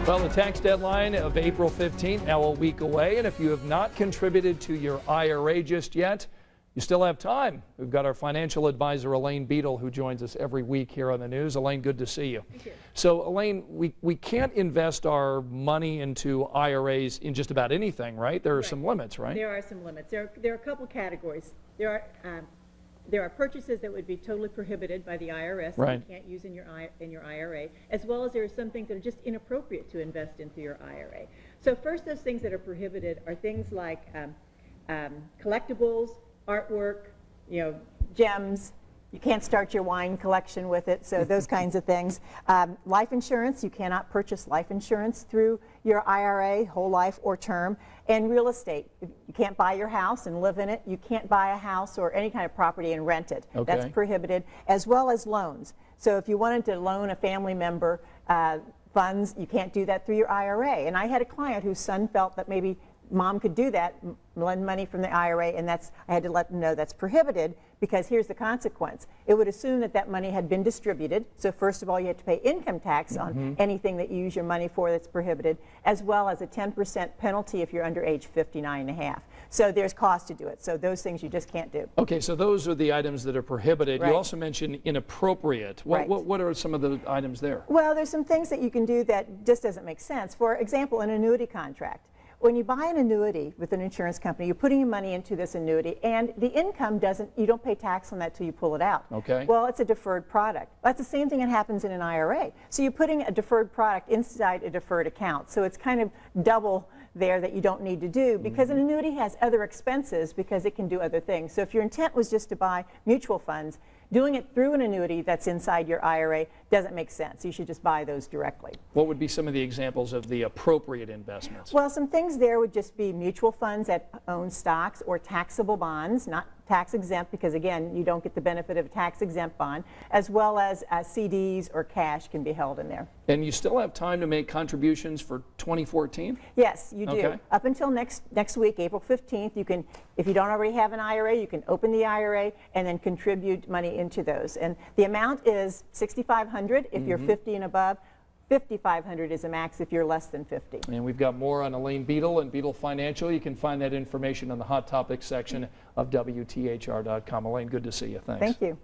Well, the tax deadline of April 15th, now a week away, and if you have not contributed to your IRA just yet, you still have time. We've got our financial advisor, Elaine Beadle, who joins us every week here on the news. Elaine, good to see you. Thank you. So, Elaine, we can't invest our money into IRAs in just about anything, right? There are some limits, right? There are some limits. There are a couple categories. There are purchases that would be totally prohibited by the IRS that you can't use in your IRA, as well as there are some things that are just inappropriate to invest into your IRA. So first, those things that are prohibited are things like collectibles, artwork, gems. You can't start your wine collection with it, so those kinds of things. Life insurance, you cannot purchase life insurance through your IRA, whole life or term. And real estate, you can't buy your house and live in it. You can't buy a house or any kind of property and rent it. Okay. That's prohibited, as well as loans. So if you wanted to loan a family member funds, you can't do that through your IRA. And I had a client whose son felt that maybe mom could do that, lend money from the IRA, and I had to let them know that's prohibited, because here's the consequence. It would assume that that money had been distributed. So first of all, you have to pay income tax on anything that you use your money for that's prohibited, as well as a 10% penalty if you're under age 59 and a half. So there's cost to do it. So those things you just can't do. Okay, so those are the items that are prohibited. Right. You also mentioned inappropriate. What are some of the items there? Well, there's some things that you can do that just doesn't make sense. For example, an annuity contract. When you buy an annuity with an insurance company, you're putting your money into this annuity, and the income you don't pay tax on that till you pull it out. Okay. Well, it's a deferred product. That's the same thing that happens in an IRA. So you're putting a deferred product inside a deferred account. So it's kind of double there that you don't need to do, because an annuity has other expenses because it can do other things. So if your intent was just to buy mutual funds, doing it through an annuity that's inside your IRA doesn't make sense. You should just buy those directly. What would be some of the examples of the appropriate investments? Well, some things there would just be mutual funds that own stocks or taxable bonds, not tax exempt, because again, you don't get the benefit of a tax exempt bond, as well as CDs or cash can be held in there. And you still have time to make contributions for 2014? Yes, you do. Okay. Up until next week, April 15th, you can, if you don't already have an IRA, you can open the IRA and then contribute money into those. And the amount is $6,500 if you're 50 and above. $5,500 is a max if you're less than 50. And we've got more on Elaine Beadle and Beadle Financial. You can find that information on the Hot Topics section of WTHR.com. Elaine, good to see you. Thanks. Thank you.